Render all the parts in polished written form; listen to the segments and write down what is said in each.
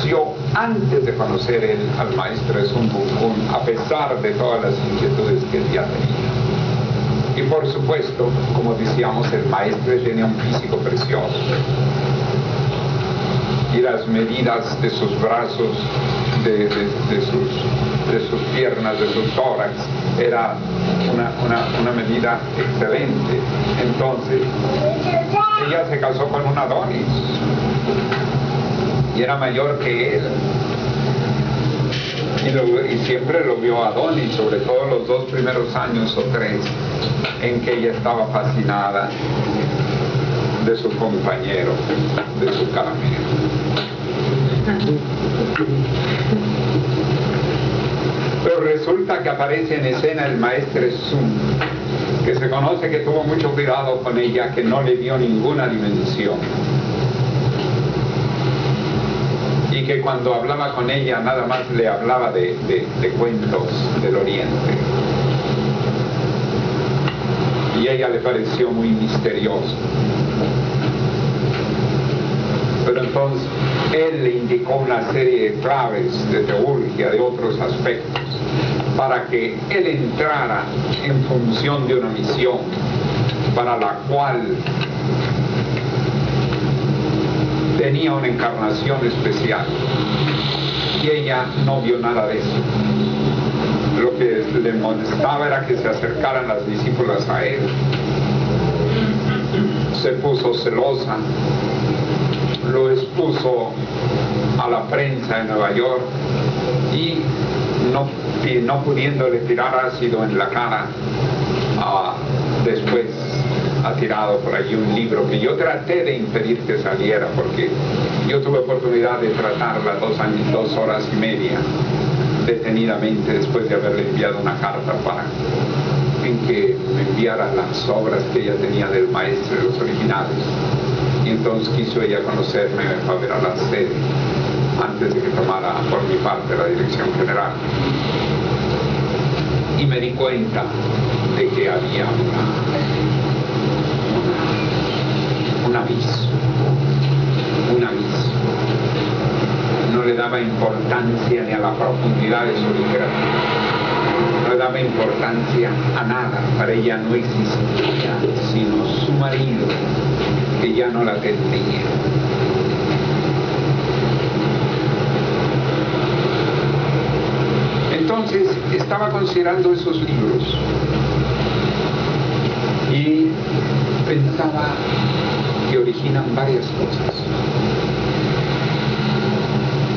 conoció antes de conocer él al maestro Sun Wukong, a pesar de todas las inquietudes que él ya tenía. Y por supuesto, como decíamos, el maestro tenía un físico precioso. Y las medidas de sus brazos, de sus piernas, de sus tórax, era una medida excelente. Entonces, ella se casó con un Adonis y era mayor que él. Y siempre lo vio Adonis, sobre todo los 2 primeros años o 3, en que ella estaba fascinada de su compañero, de su caramelo. Pero resulta que aparece en escena el maestro Sun, que se conoce que tuvo mucho cuidado con ella, que no le dio ninguna dimensión. Y que cuando hablaba con ella nada más le hablaba de cuentos del Oriente. Y a ella le pareció muy misterioso. Pero entonces él le indicó una serie de claves de teurgia, de otros aspectos, para que él entrara en función de una misión para la cual tenía una encarnación especial. Y ella no vio nada de eso. Lo que le molestaba era que se acercaran las discípulas a él. Se puso celosa, lo expuso a la prensa en Nueva York y no pudiéndole tirar ácido en la cara, después ha tirado por allí un libro que yo traté de impedir que saliera, porque yo tuve oportunidad de tratarla 2 horas y media detenidamente después de haberle enviado una carta en que me enviara las obras que ella tenía del maestro, de los originales. Y entonces quiso ella conocerme para ver a la sede antes de que tomara por mi parte la dirección general. Y me di cuenta de que había un aviso. No le daba importancia ni a la profundidad de su literatura. No le daba importancia a nada. Para ella no existía sino su marido, que ya no la tendría. Entonces estaba considerando esos libros y pensaba que originan varias cosas.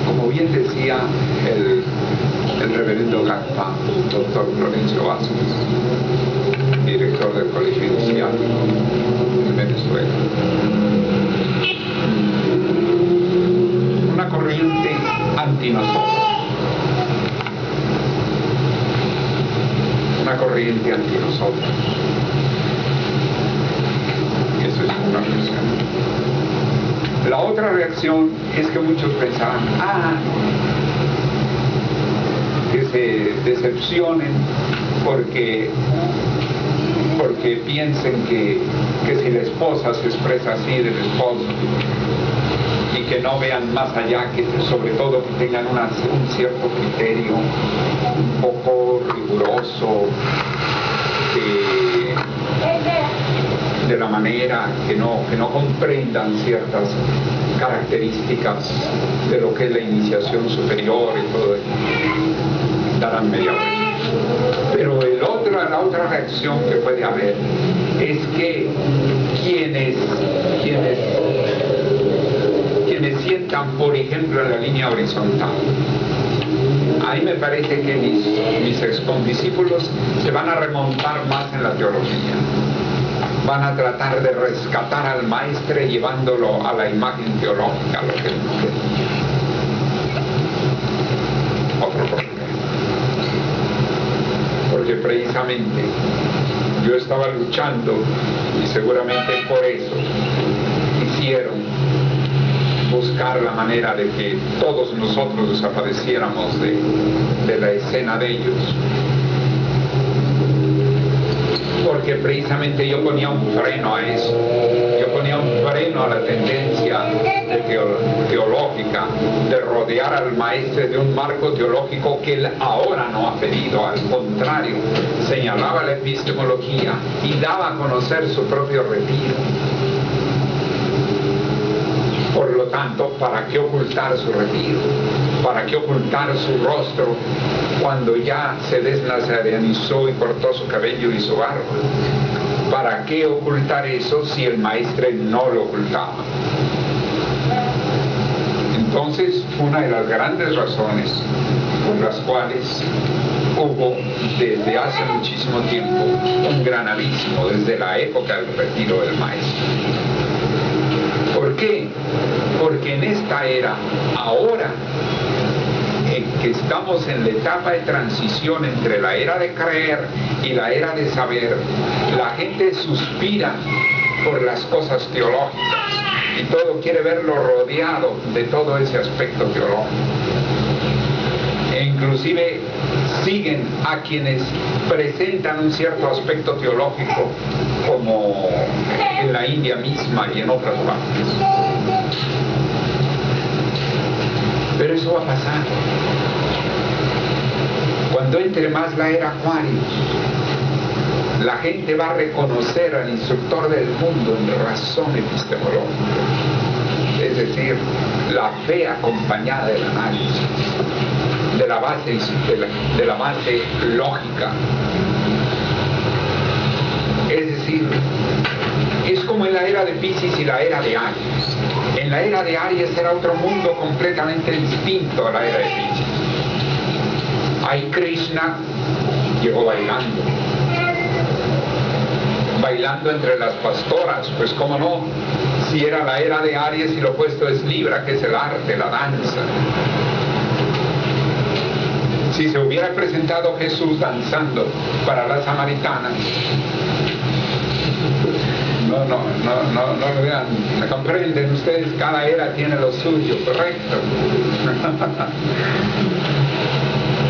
Como bien decía el reverendo Gagpa, doctor Florencio Vázquez, director del Colegio Inicial en Venezuela, una corriente anti-nosotros, una corriente anti-nosotros. Eso es una reacción. La otra reacción es que muchos pensarán, que se decepcionen porque piensen que si la esposa se expresa así del esposo, y que no vean más allá, que sobre todo que tengan un cierto criterio un poco riguroso de la manera, que no comprendan ciertas características de lo que es la iniciación superior y todo eso, darán media vuelta. Pero la otra reacción que puede haber es que quienes sientan, por ejemplo, en la línea horizontal, ahí me parece que mis excondiscípulos se van a remontar más en la teología. Van a tratar de rescatar al maestro llevándolo a la imagen teológica, lo que él no quería. Otro problema. Porque precisamente yo estaba luchando, y seguramente por eso quisieron buscar la manera de que todos nosotros desapareciéramos de la escena de ellos. Porque precisamente yo ponía un freno a eso. Yo ponía ponía un freno a la tendencia teológica de rodear al maestro de un marco teológico que él ahora no ha pedido. Al contrario, señalaba la epistemología y daba a conocer su propio retiro. Por lo tanto, ¿para qué ocultar su retiro? ¿Para qué ocultar su rostro cuando ya se desnazarenizó y cortó su cabello y su barba? ¿Para qué ocultar eso si el maestre no lo ocultaba? Entonces, una de las grandes razones por las cuales hubo desde hace muchísimo tiempo un gran abismo desde la época del retiro del maestro. ¿Por qué? Porque en esta era, ahora que estamos en la etapa de transición entre la era de creer y la era de saber, la gente suspira por las cosas teológicas y todo quiere verlo rodeado de todo ese aspecto teológico. E inclusive siguen a quienes presentan un cierto aspecto teológico, como en la India misma y en otras partes. Pero eso va a pasar. Cuando entre más la era Acuario, la gente va a reconocer al instructor del mundo en razón epistemológica, es decir, la fe acompañada del análisis, de la base lógica. Es decir, es como en la era de Piscis y la era de Aries. En la era de Aries era otro mundo completamente distinto a la era de Piscis. Ahí Krishna llegó bailando entre las pastoras, pues cómo no, si era la era de Aries y lo opuesto es Libra, que es el arte, la danza. Si se hubiera presentado Jesús danzando para las samaritanas, no vean, ¿me comprenden ustedes? Cada era tiene lo suyo, correcto.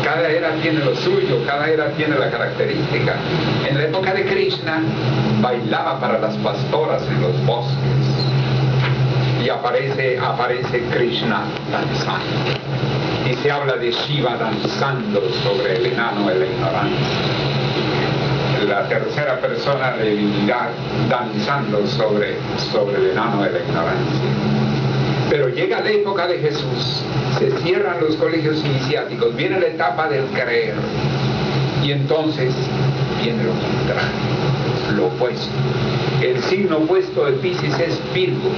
Cada era tiene lo suyo, cada era tiene la característica. En la época de Krishna bailaba para las pastoras en los bosques y aparece Krishna danzando. Y se habla de Shiva danzando sobre el enano de la ignorancia. La tercera persona de divinidad danzando sobre el enano de la ignorancia. Pero llega la época de Jesús, se cierran los colegios iniciáticos, viene la etapa del creer, y entonces viene lo contrario, lo opuesto. El signo opuesto de Piscis es Virgo,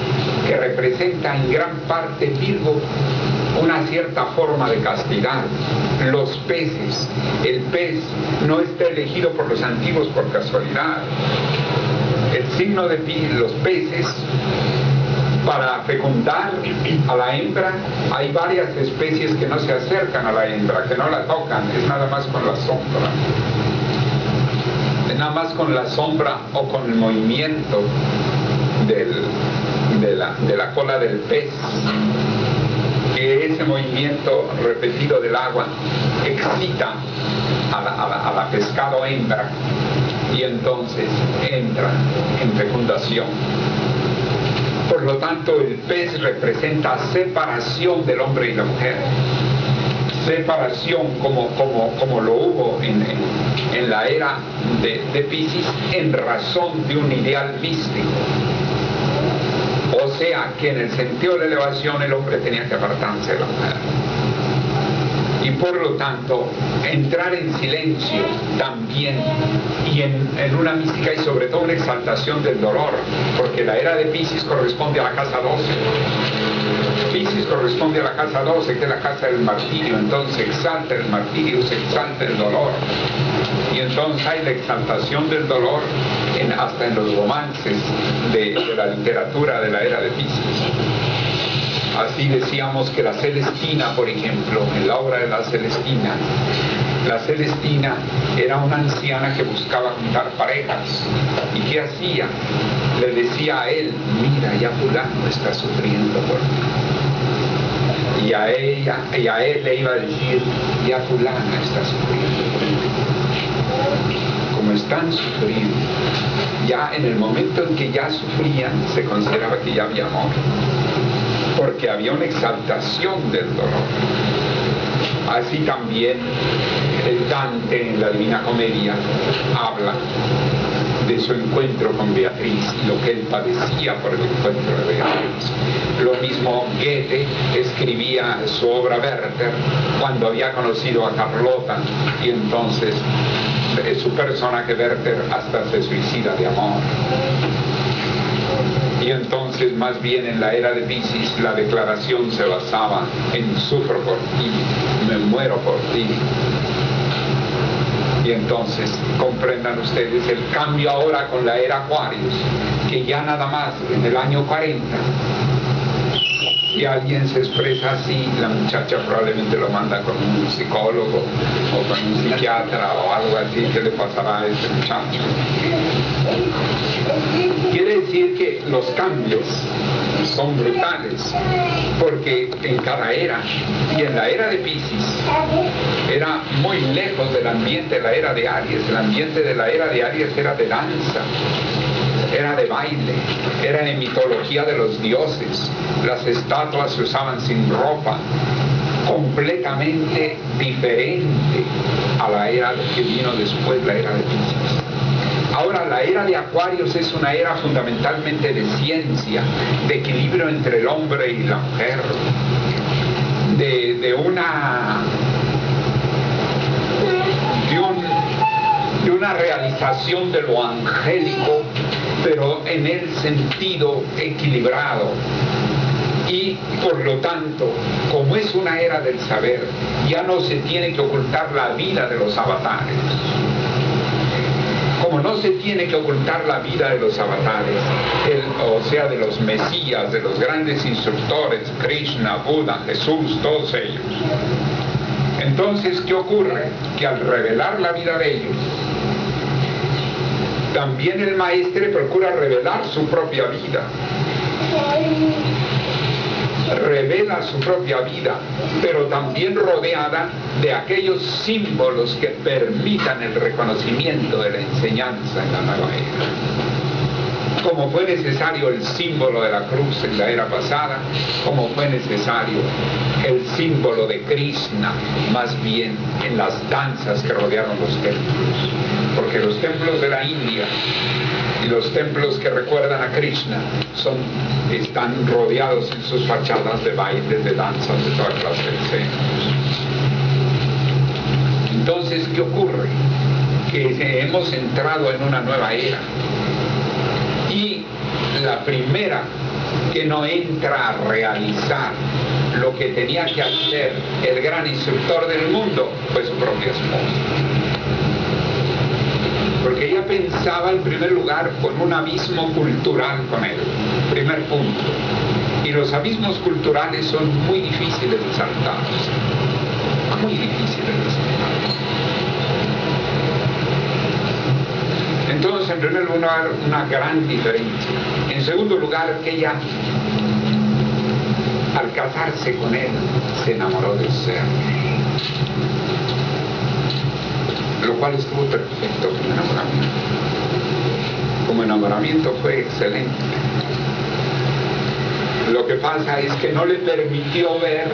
que representa en gran parte Virgo una cierta forma de castidad. Los peces, el pez no está elegido por los antiguos por casualidad. El signo de los peces, para fecundar a la hembra, hay varias especies que no se acercan a la hembra, que no la tocan, es nada más con la sombra. Es nada más con la sombra o con el movimiento de la cola del pez, que ese movimiento repetido del agua excita a la pescado hembra y entonces entra en fecundación. Por lo tanto, el pez representa separación del hombre y la mujer. Separación como lo hubo en la era de Piscis, en razón de un ideal místico. O sea, que en el sentido de la elevación el hombre tenía que apartarse de la mujer. Y por lo tanto, entrar en silencio también, y en una mística y sobre todo una exaltación del dolor, porque la era de Piscis corresponde a la casa 12. Piscis corresponde a la casa 12, que es la casa del martirio, entonces se exalta el martirio, se exalta el dolor. Y entonces hay la exaltación del dolor hasta en los romances de la literatura de la era de Piscis. Así decíamos que la Celestina, por ejemplo, en la obra de la Celestina era una anciana que buscaba juntar parejas. ¿Y qué hacía? Le decía a él: mira, ya fulano está sufriendo por mí. Y a él le iba a decir: ya fulana está sufriendo por mí. Como están sufriendo, ya en el momento en que ya sufrían, se consideraba que ya había amor, porque había una exaltación del dolor. Así también el Dante en la Divina Comedia habla de su encuentro con Beatriz y lo que él padecía por el encuentro de Beatriz. Lo mismo Goethe escribía su obra Werther cuando había conocido a Carlota, y entonces su personaje Werther hasta se suicida de amor. Y entonces más bien en la era de Piscis la declaración se basaba en sufro por ti, me muero por ti. Y entonces comprendan ustedes el cambio ahora con la era Aquarius, que ya nada más en el año 40, y alguien se expresa así, la muchacha probablemente lo manda con un psicólogo o con un psiquiatra o algo así. ¿Qué le pasará a ese muchacho? Quiere decir que los cambios son brutales, porque en cada era, y en la era de Piscis era muy lejos del ambiente de la era de Aries. El ambiente de la era de Aries era de danza, era de baile, era de mitología de los dioses. Las estatuas se usaban sin ropa, completamente diferente a la era que vino después, la era de Piscis. Ahora, la era de Acuarios es una era fundamentalmente de ciencia, de equilibrio entre el hombre y la mujer, de una realización de lo angélico, pero en el sentido equilibrado. Y por lo tanto, como es una era del saber, ya no se tiene que ocultar la vida de los avatares. Como no se tiene que ocultar la vida de los avatares, o sea, de los mesías, de los grandes instructores, Krishna, Buda, Jesús, todos ellos. Entonces, ¿qué ocurre? Que al revelar la vida de ellos, también el maestre procura revelar su propia vida. Revela su propia vida, pero también rodeada de aquellos símbolos que permitan el reconocimiento de la enseñanza en la nueva era. Como fue necesario el símbolo de la cruz en la era pasada, como fue necesario el símbolo de Krishna, más bien en las danzas que rodearon los templos. Porque los templos de la India y los templos que recuerdan a Krishna están rodeados en sus fachadas de bailes, de danzas, de toda clase de escenas. Entonces, ¿qué ocurre? Que hemos entrado en una nueva era. Y la primera que no entra a realizar lo que tenía que hacer el gran instructor del mundo fue su propia esposa. Porque ella pensaba en primer lugar con un abismo cultural con él, primer punto. Y los abismos culturales son muy difíciles de saltar, muy difíciles de saltar. Entonces, en primer lugar, una gran diferencia. En segundo lugar, que ella, al casarse con él, se enamoró del ser. Lo cual estuvo perfecto como enamoramiento. Como enamoramiento fue excelente. Lo que pasa es que no le permitió ver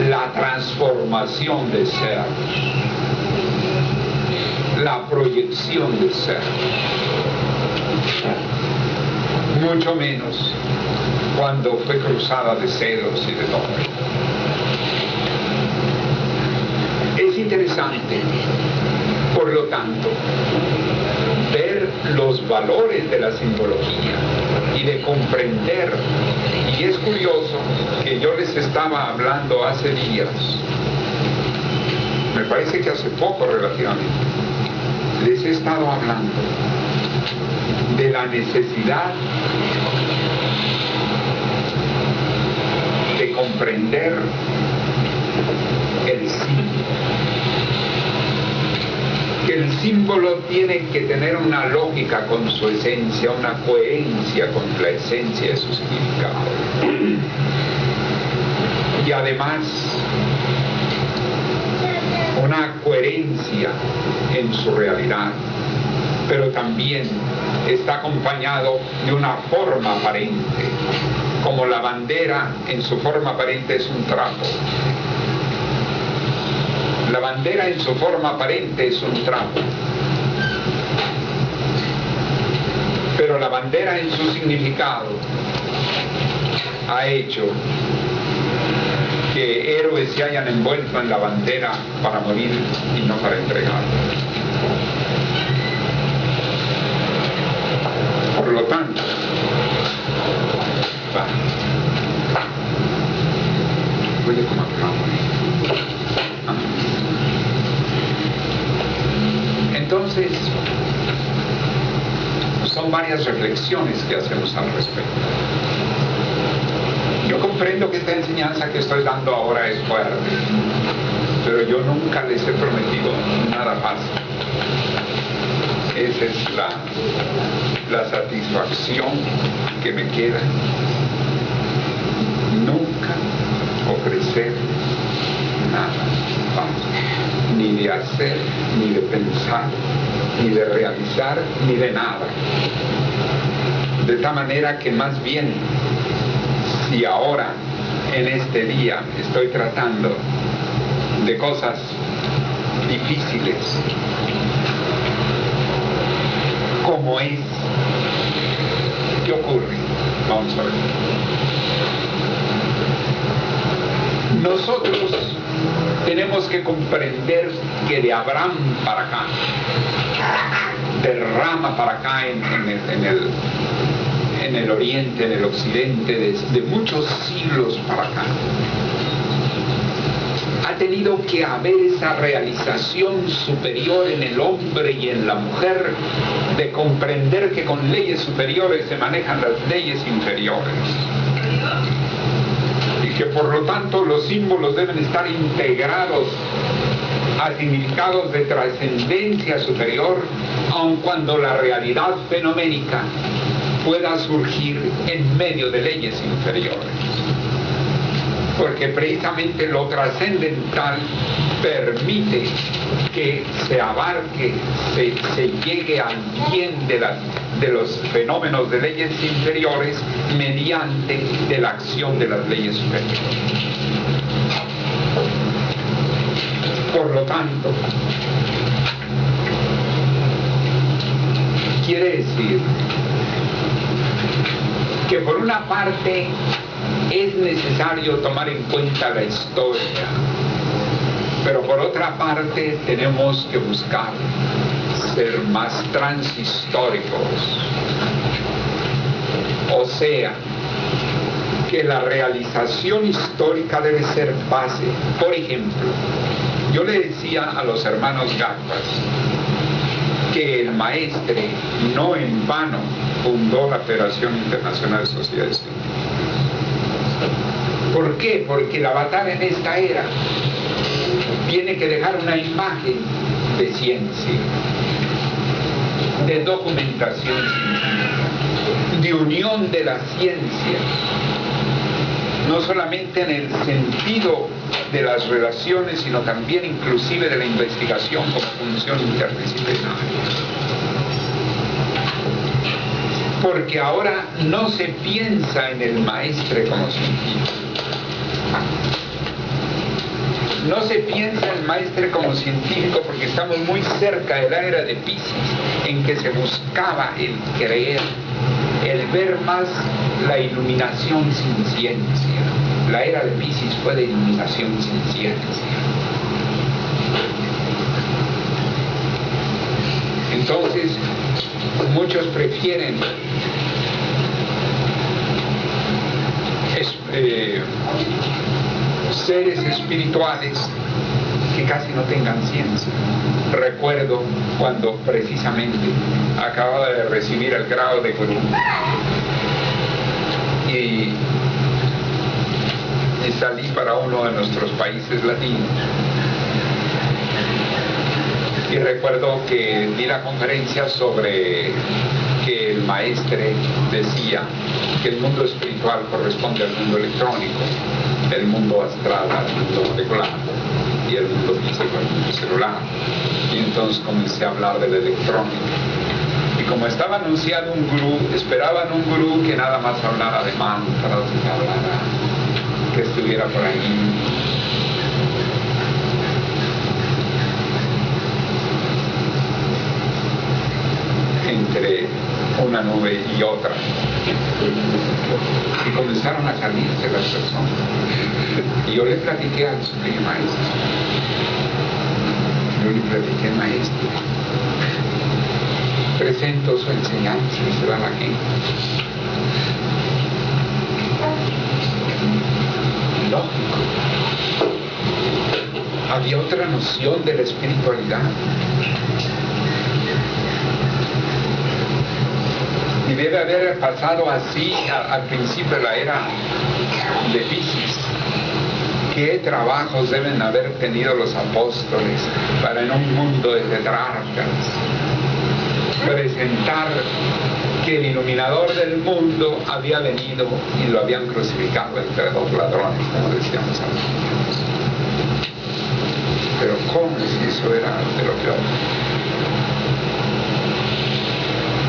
la transformación de ser, la proyección de ser. Mucho menos cuando fue cruzada de celos y de todo. Es interesante, por lo tanto, ver los valores de la simbología y de comprender. Y es curioso que yo les estaba hablando hace días, me parece que hace poco relativamente, les he estado hablando de la necesidad de comprender el símbolo. Que el símbolo tiene que tener una lógica con su esencia, una coherencia con la esencia de su significado. Y además, una coherencia en su realidad. pero también está acompañado de una forma aparente, como la bandera en su forma aparente es un trapo. La bandera en su forma aparente es un trapo, pero la bandera en su significado ha hecho que héroes se hayan envuelto en la bandera para morir y no para entregar. Por lo tanto, huele como a entonces, son varias reflexiones que hacemos al respecto. Yo comprendo que esta enseñanza que estoy dando ahora es fuerte, pero yo nunca les he prometido nada fácil. Esa es la satisfacción que me queda. Nunca ofrecer nada fácil, ni de hacer, ni de pensar, ni de realizar, ni de nada. De tal manera que más bien, si ahora en este día estoy tratando de cosas difíciles, ¿cómo es? ¿Qué ocurre? Vamos a ver. Nosotros tenemos que comprender que de Abraham para acá, de Rama para acá en el oriente, en el occidente, desde muchos siglos para acá, ha tenido que haber esa realización superior en el hombre y en la mujer de comprender que con leyes superiores se manejan las leyes inferiores y que por lo tanto los símbolos deben estar integrados a significados de trascendencia superior, aun cuando la realidad fenoménica pueda surgir en medio de leyes inferiores. Porque precisamente lo trascendental permite que se abarque, se llegue al bien de los fenómenos de leyes inferiores mediante de la acción de las leyes superiores. Por lo tanto, quiere decir que por una parte es necesario tomar en cuenta la historia, pero por otra parte tenemos que buscar ser más transhistóricos, o sea, que la realización histórica debe ser base. Por ejemplo, yo le decía a los hermanos Gagpas que el maestre no en vano fundó la Federación Internacional de Sociedades Científicas. ¿Por qué? Porque la batalla en esta era tiene que dejar una imagen de ciencia, de documentación científica, de unión de la ciencia, no solamente en el sentido de las relaciones, sino también inclusive de la investigación como función interdisciplinaria. Porque ahora no se piensa en el maestre como científico. No se piensa en el maestre como científico porque estamos muy cerca de la era de Piscis, en que se buscaba el creer, el ver más la iluminación sin ciencia. La era de Piscis fue de iluminación sin ciencia. Entonces, muchos prefieren seres espirituales que casi no tengan ciencia. Recuerdo cuando precisamente acababa de recibir el grado de gurú y salí para uno de nuestros países latinos y recuerdo que di la conferencia sobre que el maestre decía que el mundo espiritual corresponde al mundo electrónico, el mundo astral al mundo molecular y el mundo físico al mundo celular. Y entonces comencé a hablar de la electrónica como estaba anunciado un gurú, esperaban un gurú que nada más hablara de mantras, que hablara, que estuviera por ahí. Entre una nube y otra. Y comenzaron a salirse las personas. Y yo le platiqué al Supremo Maestro. Yo le platiqué, maestro, presento su enseñanza y se va la gente. Lógico. Había otra noción de la espiritualidad. Y debe haber pasado así al principio de la era de Piscis. ¿Qué trabajos deben haber tenido los apóstoles para en un mundo de tetrarcas presentar que el iluminador del mundo había venido y lo habían crucificado entre dos ladrones, como decíamos antes? Pero ¿cómo si eso era de lo peor?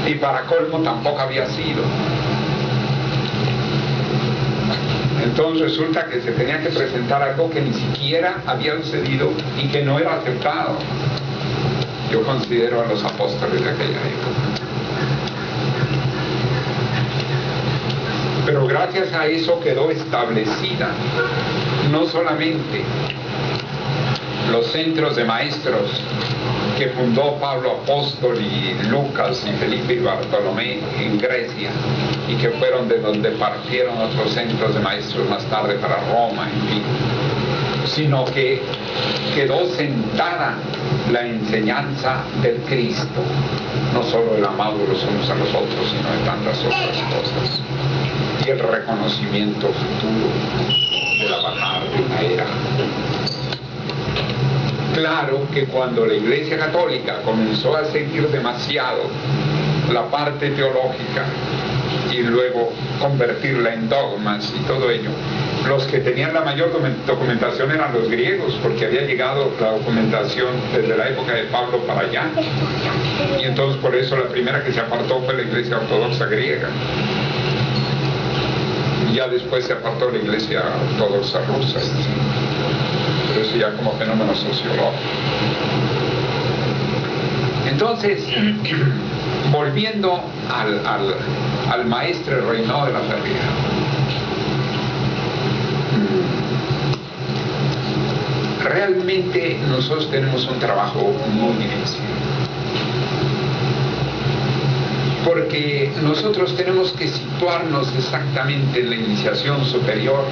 Y para colmo tampoco había sido. Entonces resulta que se tenía que presentar algo que ni siquiera había sucedido y que no era aceptado. Yo considero a los apóstoles de aquella época. Pero gracias a eso quedó establecida no solamente los centros de maestros que fundó Pablo Apóstol y Lucas y Felipe y Bartolomé en Grecia, y que fueron de donde partieron otros centros de maestros más tarde para Roma, en fin, sino que quedó sentada la enseñanza del Cristo, no solo el amado de los unos a los otros, sino de tantas otras cosas, y el reconocimiento futuro de la bajada de una era. Claro que cuando la Iglesia Católica comenzó a seguir demasiado la parte teológica y luego convertirla en dogmas y todo ello, los que tenían la mayor documentación eran los griegos, porque había llegado la documentación desde la época de Pablo para allá, y entonces por eso la primera que se apartó fue la Iglesia Ortodoxa griega, y ya después se apartó la Iglesia Ortodoxa rusa, pero eso ya como fenómeno sociológico. Entonces, volviendo al maestro Reynó de la Ferriera, realmente nosotros tenemos un trabajo muy difícil, porque nosotros tenemos que situarnos exactamente en la iniciación superior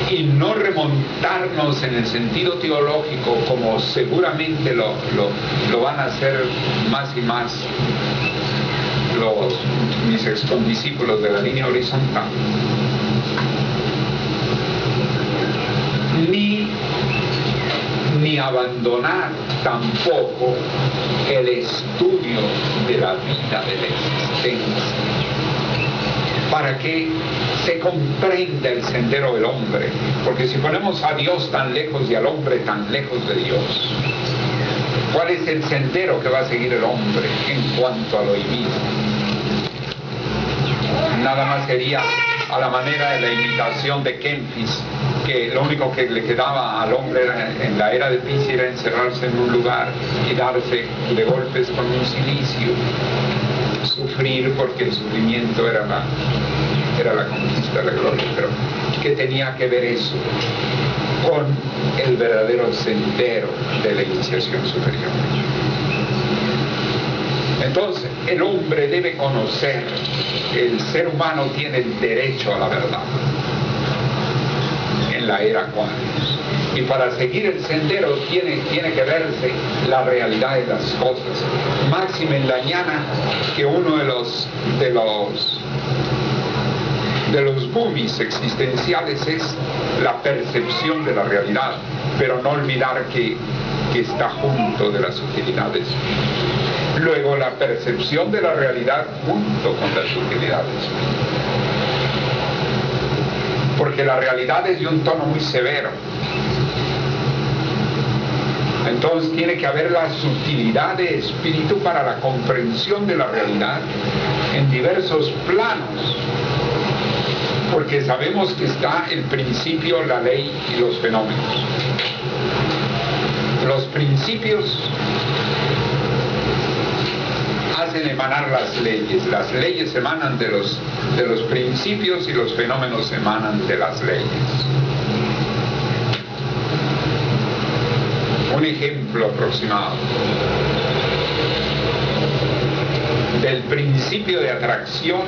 y no remontarnos en el sentido teológico como seguramente lo van a hacer más y más mis excondiscípulos de la línea horizontal, ni abandonar tampoco el estudio de la vida de la existencia, para que se comprenda el sendero del hombre, porque si ponemos a Dios tan lejos y al hombre tan lejos de Dios, ¿cuál es el sendero que va a seguir el hombre en cuanto a lo divino? Nada más sería a la manera de la imitación de Kempis, que lo único que le quedaba al hombre en la era de Piscis era encerrarse en un lugar y darse de golpes con un cilicio, sufrir, porque el sufrimiento era la conquista de la gloria. Pero ¿qué tenía que ver eso con el verdadero sendero de la iniciación superior? Entonces, el hombre debe conocer, el ser humano tiene el derecho a la verdad en la era Acuarios, y para seguir el sendero tiene que verse la realidad de las cosas. Máxime en la mañana que uno de los boomies existenciales es la percepción de la realidad, pero no olvidar que está junto de las utilidades. Luego la percepción de la realidad junto con las utilidades, porque la realidad es de un tono muy severo, Entonces tiene que haber la sutilidad de espíritu para la comprensión de la realidad en diversos planos, porque sabemos que está el principio, la ley y los fenómenos. Los principios hacen emanar las leyes emanan de los principios y los fenómenos emanan de las leyes. Un ejemplo aproximado del principio de atracción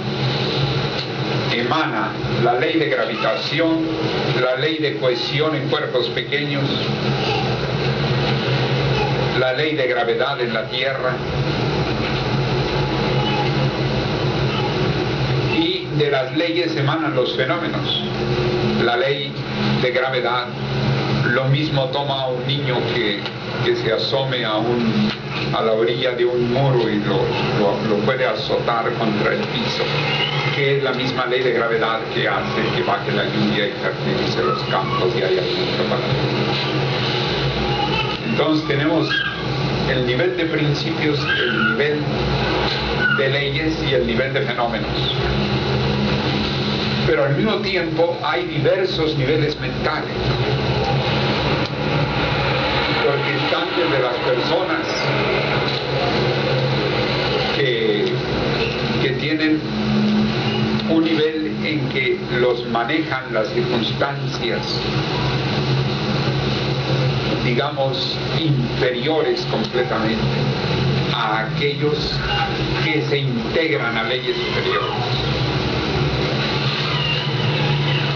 emana la ley de gravitación, la ley de cohesión en cuerpos pequeños, la ley de gravedad en la Tierra, y de las leyes emanan los fenómenos. La ley de gravedad, lo mismo toma a un niño que se asome a la orilla de un muro y lo puede azotar contra el piso, que es la misma ley de gravedad que hace que baje la lluvia y fertilice los campos y haya mucho para él. Entonces tenemos el nivel de principios, el nivel de leyes y el nivel de fenómenos. Pero al mismo tiempo hay diversos niveles mentales, porque están desde las personas que tienen un nivel en que los manejan las circunstancias, digamos, inferiores completamente a aquellos que se integran a leyes superiores.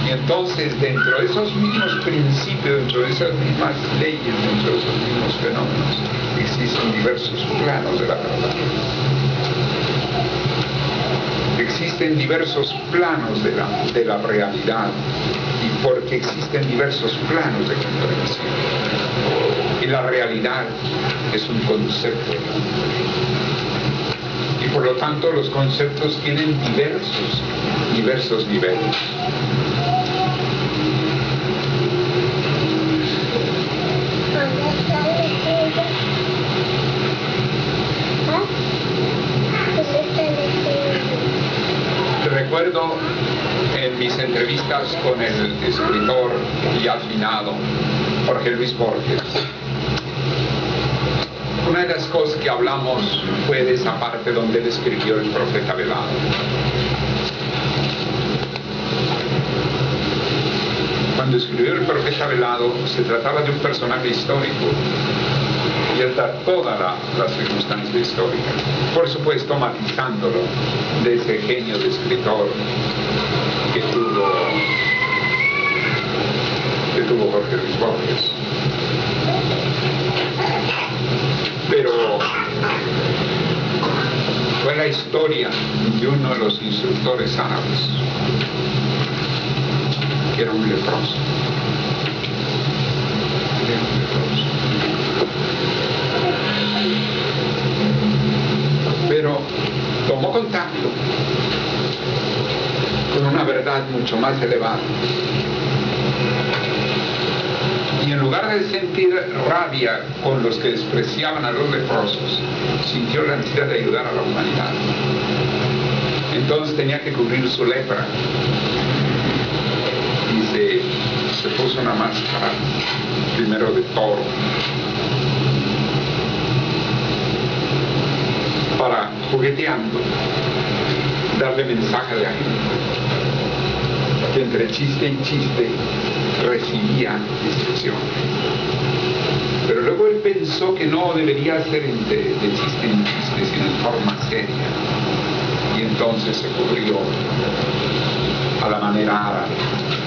Y entonces, dentro de esos mismos principios, dentro de esas mismas leyes, dentro de esos mismos fenómenos, existen diversos planos de la verdad. Existen diversos planos de la realidad, y porque existen diversos planos de comprensión. Y la realidad es un concepto. Y por lo tanto los conceptos tienen diversos niveles. Recuerdo en mis entrevistas con el escritor ya finado Jorge Luis Borges, una de las cosas que hablamos fue de esa parte donde él escribió El Profeta Velado. Cuando escribió El Profeta Velado se trataba de un personaje histórico, y él da toda la circunstancia histórica, por supuesto matizándolo de ese genio de escritor que tuvo Jorge Luis Borges. Pero fue la historia de uno de los instructores árabes, que era un leproso. Pero tomó contacto con una verdad mucho más elevada, y en lugar de sentir rabia con los que despreciaban a los leprosos, sintió la necesidad de ayudar a la humanidad. Entonces tenía que cubrir su lepra y se puso una máscara, primero de toro, para, jugueteando, darle mensaje a la gente, que entre chiste y chiste recibía instrucción. Pero luego él pensó que no debería ser de chiste en chiste, sino en forma seria, y entonces se cubrió a la manera árabe,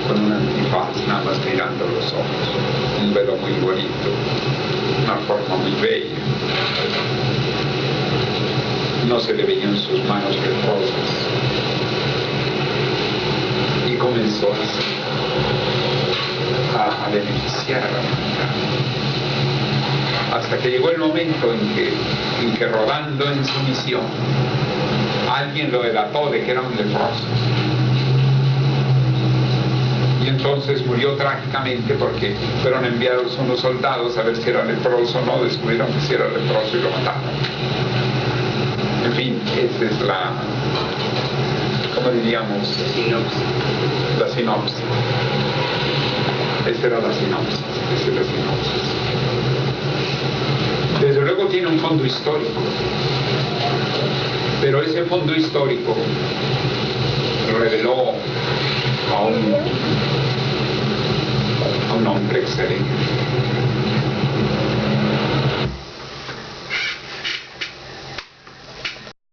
con un antifaz, nada más mirando los ojos, un velo muy bonito, una forma muy bella. No se le veían sus manos leprosas, y comenzó a beneficiar a la humanidad, hasta que llegó el momento en que rodando en su misión, alguien lo delató de que era un leproso, Y entonces murió trágicamente porque fueron enviados unos soldados a ver si era leproso o no, descubrieron que sí era leproso y lo mataron. En fin, esa es la, ¿cómo diríamos? La sinopsis. Esa era la sinopsis. Esa es la sinopsis. Desde luego tiene un fondo histórico, pero ese fondo histórico